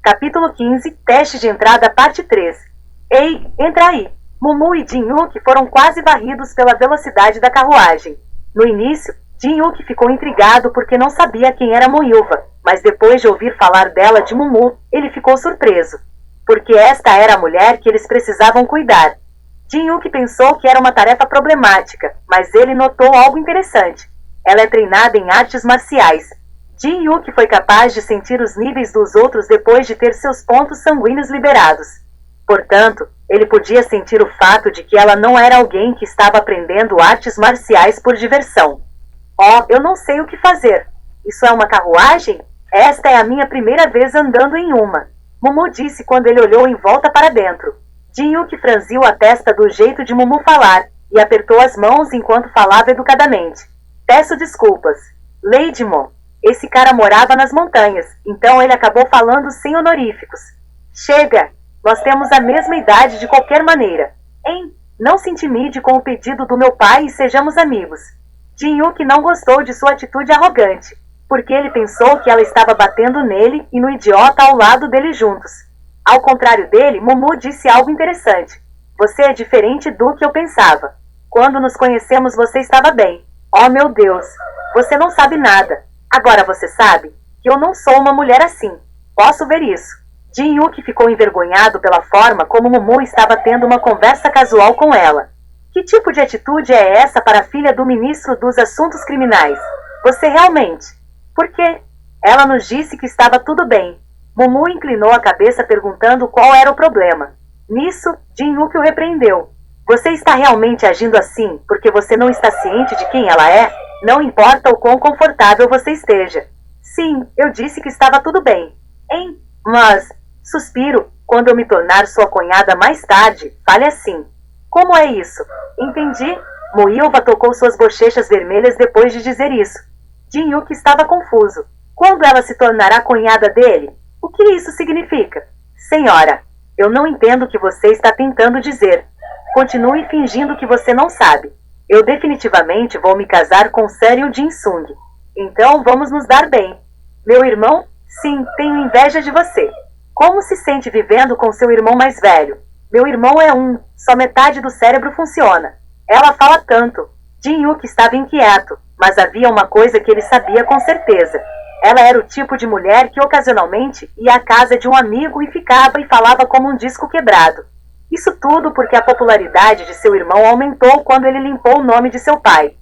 Capítulo 15, Teste de Entrada, Parte 3. Ei, entra aí! Mumu e Jin-Yuki foram quase varridos pela velocidade da carruagem. No início, Jin-Yuki ficou intrigado porque não sabia quem era Moilva, mas depois de ouvir falar dela de Mumu, ele ficou surpreso, porque esta era a mulher que eles precisavam cuidar. Jin-Yuki pensou que era uma tarefa problemática, mas ele notou algo interessante. Ela é treinada em artes marciais. Jin-Yuki foi capaz de sentir os níveis dos outros depois de ter seus pontos sanguíneos liberados. Portanto, ele podia sentir o fato de que ela não era alguém que estava aprendendo artes marciais por diversão. Oh, eu não sei o que fazer. Isso é uma carruagem? Esta é a minha primeira vez andando em uma. Mumu disse quando ele olhou em volta para dentro. Jin-Yuki franziu a testa do jeito de Mumu falar e apertou as mãos enquanto falava educadamente. Peço desculpas. Lady Mon. Esse cara morava nas montanhas, então ele acabou falando sem honoríficos. Chega! Nós temos a mesma idade de qualquer maneira. Hein? Não se intimide com o pedido do meu pai e sejamos amigos. Jin-Yuki não gostou de sua atitude arrogante, porque ele pensou que ela estava batendo nele e no idiota ao lado dele juntos. Ao contrário dele, Mumu disse algo interessante. Você é diferente do que eu pensava. Quando nos conhecemos você estava bem. Oh meu Deus, você não sabe nada. Agora você sabe que eu não sou uma mulher assim. Posso ver isso. Jin-Yuki ficou envergonhado pela forma como Mumu estava tendo uma conversa casual com ela. Que tipo de atitude é essa para a filha do ministro dos Assuntos Criminais? Você realmente... Por quê? Ela nos disse que estava tudo bem. Mumu inclinou a cabeça perguntando qual era o problema. Nisso, Jin-Yuki o repreendeu. Você está realmente agindo assim porque você não está ciente de quem ela é? Não importa o quão confortável você esteja. Sim, eu disse que estava tudo bem. Hein? Mas, suspiro, quando eu me tornar sua cunhada mais tarde, fale assim. Como é isso? Entendi. Moilva tocou suas bochechas vermelhas depois de dizer isso. Jin-Yuki estava confuso. Quando ela se tornará cunhada dele? O que isso significa? Senhora, eu não entendo o que você está tentando dizer. Continue fingindo que você não sabe. Eu definitivamente vou me casar com Séril Jin-Sung. Então vamos nos dar bem. Meu irmão? Sim, tenho inveja de você. Como se sente vivendo com seu irmão mais velho? Meu irmão é só metade do cérebro funciona. Ela fala tanto. Jin-Yuki estava inquieto, mas havia uma coisa que ele sabia com certeza. Ela era o tipo de mulher que ocasionalmente ia à casa de um amigo e ficava e falava como um disco quebrado. Isso tudo porque a popularidade de seu irmão aumentou quando ele limpou o nome de seu pai.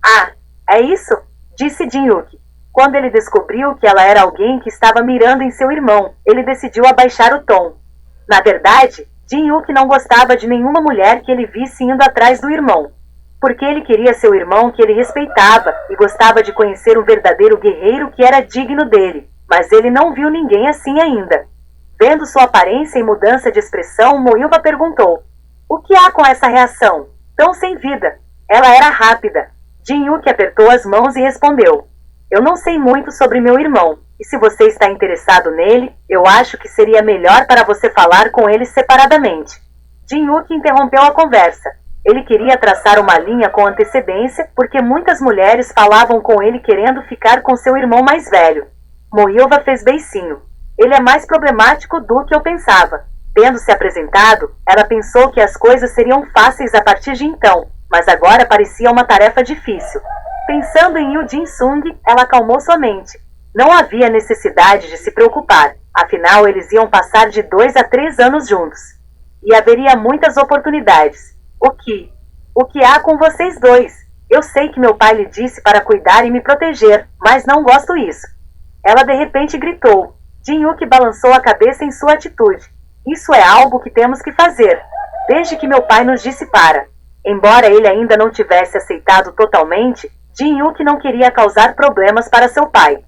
Ah, é isso? Disse Jin-Yuki. Quando ele descobriu que ela era alguém que estava mirando em seu irmão, ele decidiu abaixar o tom. Na verdade, Jin-Yuki não gostava de nenhuma mulher que ele visse indo atrás do irmão. Porque ele queria seu irmão que ele respeitava e gostava de conhecer um verdadeiro guerreiro que era digno dele, mas ele não viu ninguém assim ainda. Vendo sua aparência e mudança de expressão, Moilva perguntou. O que há com essa reação? Tão sem vida. Ela era rápida. Jin-Yuki apertou as mãos e respondeu. Eu não sei muito sobre meu irmão, e se você está interessado nele, eu acho que seria melhor para você falar com ele separadamente. Jin-Yuki interrompeu a conversa. Ele queria traçar uma linha com antecedência, porque muitas mulheres falavam com ele querendo ficar com seu irmão mais velho. Moilva fez beicinho. Ele é mais problemático do que eu pensava. Tendo se apresentado, ela pensou que as coisas seriam fáceis a partir de então, mas agora parecia uma tarefa difícil. Pensando em Yu Jin-Sung, ela acalmou sua mente. Não havia necessidade de se preocupar, afinal eles iam passar de 2 a 3 anos juntos. E haveria muitas oportunidades. O que há com vocês dois? Eu sei que meu pai lhe disse para cuidar e me proteger, mas não gosto isso. Ela de repente gritou. Jin-Yuki balançou a cabeça em sua atitude. Isso é algo que temos que fazer, desde que meu pai nos disse para. Embora ele ainda não tivesse aceitado totalmente, Jin-Yuki não queria causar problemas para seu pai.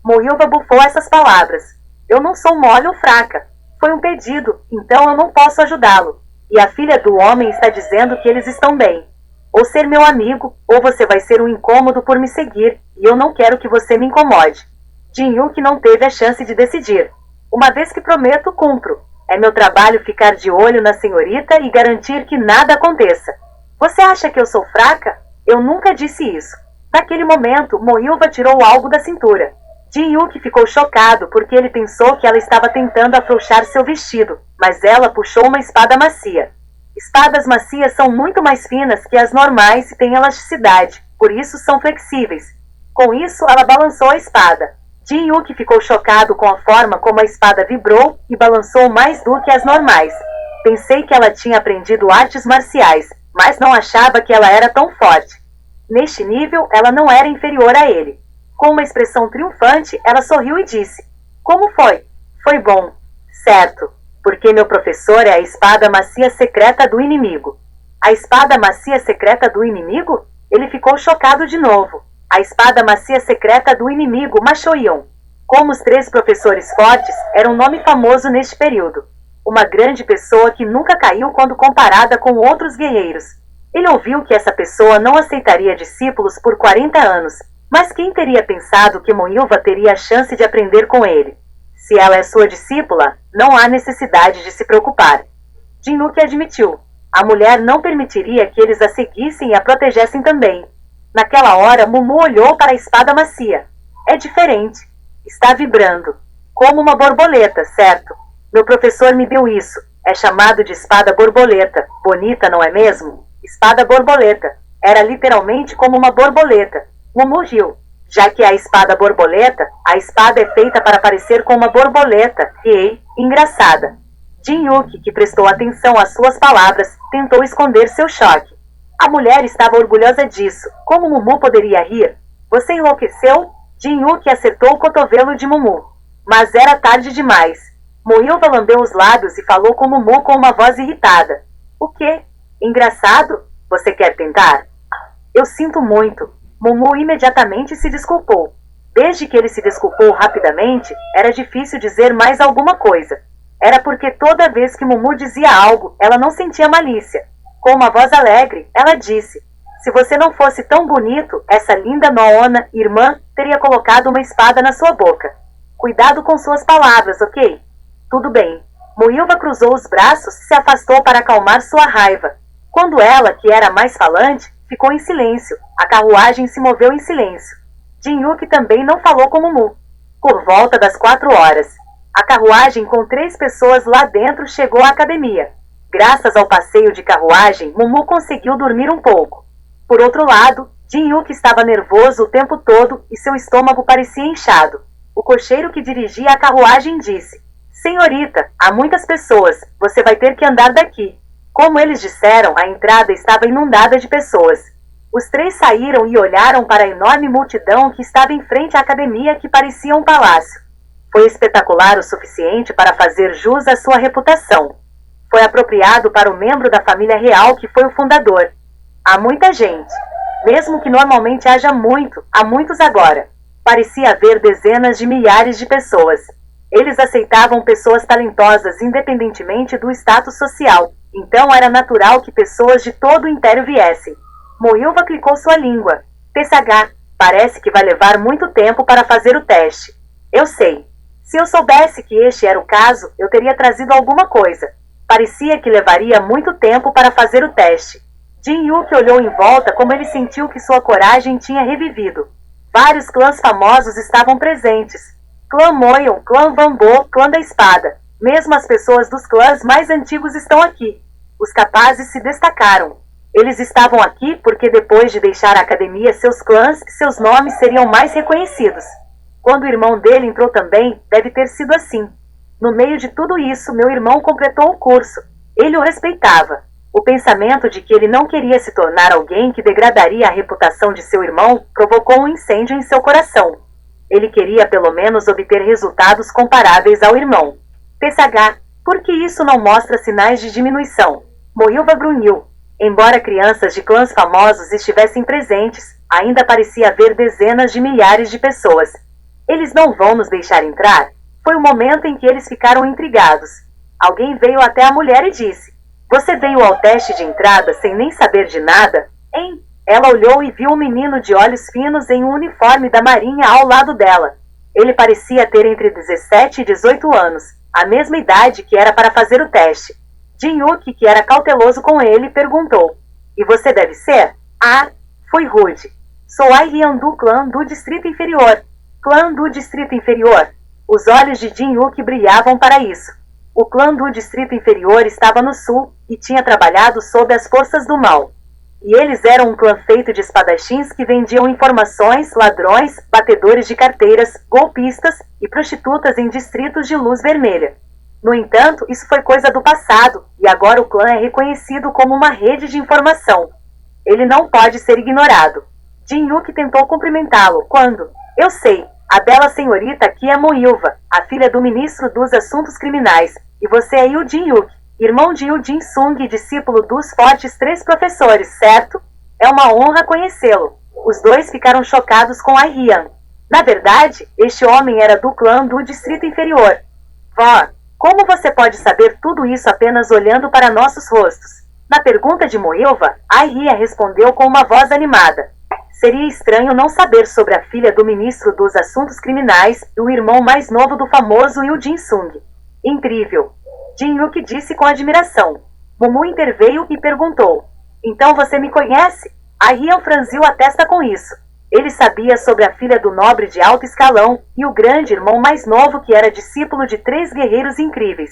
Moilva bufou essas palavras. Eu não sou mole ou fraca. Foi um pedido, então eu não posso ajudá-lo. E a filha do homem está dizendo que eles estão bem. Ou ser meu amigo, ou você vai ser um incômodo por me seguir, e eu não quero que você me incomode. Jin-Yuki não teve a chance de decidir. Uma vez que prometo, cumpro. É meu trabalho ficar de olho na senhorita e garantir que nada aconteça. Você acha que eu sou fraca? Eu nunca disse isso. Naquele momento, Moilva tirou algo da cintura. Jin-Yuki ficou chocado porque ele pensou que ela estava tentando afrouxar seu vestido, mas ela puxou uma espada macia. Espadas macias são muito mais finas que as normais e têm elasticidade, por isso são flexíveis. Com isso, ela balançou a espada. Jin-Yuki ficou chocado com a forma como a espada vibrou e balançou mais do que as normais. Pensei que ela tinha aprendido artes marciais, mas não achava que ela era tão forte. Neste nível, ela não era inferior a ele. Com uma expressão triunfante, ela sorriu e disse: Como foi? Foi bom. Certo, porque meu professor é a espada macia secreta do inimigo. A espada macia secreta do inimigo? Ele ficou chocado de novo. A espada macia secreta do inimigo Machoion. Como os 3 professores fortes, era um nome famoso neste período. Uma grande pessoa que nunca caiu quando comparada com outros guerreiros. Ele ouviu que essa pessoa não aceitaria discípulos por 40 anos, mas quem teria pensado que Moilva teria a chance de aprender com ele? Se ela é sua discípula, não há necessidade de se preocupar. Jin-Yuki admitiu. A mulher não permitiria que eles a seguissem e a protegessem também. Naquela hora, Mumu olhou para a espada macia. É diferente. Está vibrando. Como uma borboleta, certo? Meu professor me deu isso. É chamado de espada borboleta. Bonita, não é mesmo? Espada borboleta. Era literalmente como uma borboleta. Mumu riu. Já que é a espada borboleta, a espada é feita para parecer com uma borboleta. Ei, engraçada. Jin-Yuki, que prestou atenção às suas palavras, tentou esconder seu choque. A mulher estava orgulhosa disso. Como Mumu poderia rir? Você enlouqueceu? Jin-Yuki acertou o cotovelo de Mumu. Mas era tarde demais. Moilva lambeu os lábios e falou com Mumu com uma voz irritada. O quê? Engraçado? Você quer tentar? Eu sinto muito. Mumu imediatamente se desculpou. Desde que ele se desculpou rapidamente, era difícil dizer mais alguma coisa. Era porque toda vez que Mumu dizia algo, ela não sentia malícia. Com uma voz alegre, ela disse: Se você não fosse tão bonito, essa linda Noona, irmã, teria colocado uma espada na sua boca. Cuidado com suas palavras, ok? Tudo bem. Moilva cruzou os braços e se afastou para acalmar sua raiva. Quando ela, que era mais falante, ficou em silêncio, a carruagem se moveu em silêncio. Jin-Yuki também não falou com Mumu. Por volta das 4 horas, a carruagem com 3 pessoas lá dentro chegou à academia. Graças ao passeio de carruagem, Mumu conseguiu dormir um pouco. Por outro lado, Jin-Yuki estava nervoso o tempo todo e seu estômago parecia inchado. O cocheiro que dirigia a carruagem disse: Senhorita, há muitas pessoas, você vai ter que andar daqui. Como eles disseram, a entrada estava inundada de pessoas. Os 3 saíram e olharam para a enorme multidão que estava em frente à academia que parecia um palácio. Foi espetacular o suficiente para fazer jus à sua reputação. Foi apropriado para o membro da família real que foi o fundador. Há muita gente. Mesmo que normalmente haja muito, há muitos agora. Parecia haver dezenas de milhares de pessoas. Eles aceitavam pessoas talentosas independentemente do status social. Então era natural que pessoas de todo o império viessem. Moilva clicou sua língua. TSH, parece que vai levar muito tempo para fazer o teste. Eu sei. Se eu soubesse que este era o caso, eu teria trazido alguma coisa. Parecia que levaria muito tempo para fazer o teste. Jin-Yuki olhou em volta como ele sentiu que sua coragem tinha revivido. Vários clãs famosos estavam presentes. Clã Moyon, clã Vanbo, clã da espada. Mesmo as pessoas dos clãs mais antigos estão aqui. Os capazes se destacaram. Eles estavam aqui porque depois de deixar a academia, seus clãs e seus nomes seriam mais reconhecidos. Quando o irmão dele entrou também, deve ter sido assim. No meio de tudo isso, meu irmão completou o curso. Ele o respeitava. O pensamento de que ele não queria se tornar alguém que degradaria a reputação de seu irmão provocou um incêndio em seu coração. Ele queria pelo menos obter resultados comparáveis ao irmão. TSH, por que isso não mostra sinais de diminuição? Moilva grunhiu. Embora crianças de clãs famosos estivessem presentes, ainda parecia haver dezenas de milhares de pessoas. Eles não vão nos deixar entrar? Foi o momento em que eles ficaram intrigados. Alguém veio até a mulher e disse: Você veio ao teste de entrada sem nem saber de nada? Hein? Ela olhou e viu um menino de olhos finos em um uniforme da marinha ao lado dela. Ele parecia ter entre 17 e 18 anos, a mesma idade que era para fazer o teste. Jin-Yuki, que era cauteloso com ele, perguntou: E você deve ser? Ah, foi rude. Sou Ai Rian do clã do Distrito Inferior. Clã do Distrito Inferior. Os olhos de Jin Yuki brilhavam para isso. O clã do Distrito Inferior estava no sul e tinha trabalhado sob as forças do mal. E eles eram um clã feito de espadachins que vendiam informações, ladrões, batedores de carteiras, golpistas e prostitutas em distritos de luz vermelha. No entanto, isso foi coisa do passado, e agora o clã é reconhecido como uma rede de informação. Ele não pode ser ignorado. Jin Yuki tentou cumprimentá-lo quando... Eu sei, a bela senhorita aqui é Moilva, a filha do ministro dos Assuntos Criminais, e você é Yu Jin Yuki, irmão de Yu Jin Sung e discípulo dos fortes 3 professores, certo? É uma honra conhecê-lo. Os dois ficaram chocados com Ai Rian. Na verdade, este homem era do clã do Distrito Inferior. Vó, como você pode saber tudo isso apenas olhando para nossos rostos? Na pergunta de Moilva, Ai Rian respondeu com uma voz animada. Seria estranho não saber sobre a filha do ministro dos Assuntos Criminais e o irmão mais novo do famoso Yu Jin Sung. Incrível! Jin Yuki disse com admiração. Mumu interveio e perguntou. Então você me conhece? Ai Rian franziu a testa com isso. Ele sabia sobre a filha do nobre de alto escalão e o grande irmão mais novo que era discípulo de 3 guerreiros incríveis.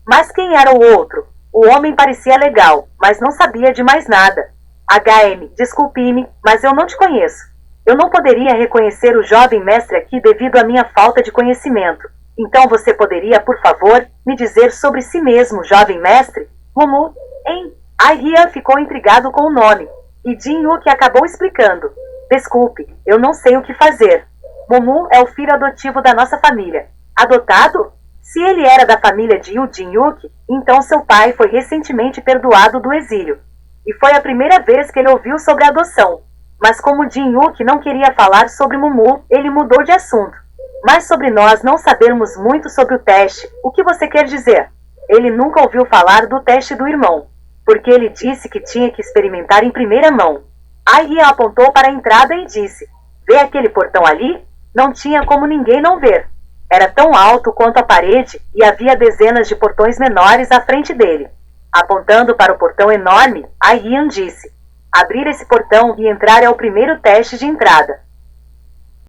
Mas quem era o outro? O homem parecia legal, mas não sabia de mais nada. HM, desculpe-me, mas eu não te conheço. Eu não poderia reconhecer o jovem mestre aqui devido à minha falta de conhecimento. Então você poderia, por favor, me dizer sobre si mesmo, jovem mestre? Mumu, hein? Ai Rian ficou intrigado com o nome, e Jin Yuki acabou explicando. Desculpe, eu não sei o que fazer. Mumu é o filho adotivo da nossa família. Adotado? Se ele era da família de Yu Jin Yuki, então seu pai foi recentemente perdoado do exílio. E foi a primeira vez que ele ouviu sobre a adoção. Mas como Jin Yuki não queria falar sobre Mumu, ele mudou de assunto. Mas sobre nós não sabermos muito sobre o teste, o que você quer dizer? Ele nunca ouviu falar do teste do irmão, porque ele disse que tinha que experimentar em primeira mão. Ai Rian apontou para a entrada e disse, vê aquele portão ali? Não tinha como ninguém não ver. Era tão alto quanto a parede e havia dezenas de portões menores à frente dele. Apontando para o portão enorme, Ai Rian disse, abrir esse portão e entrar é o primeiro teste de entrada.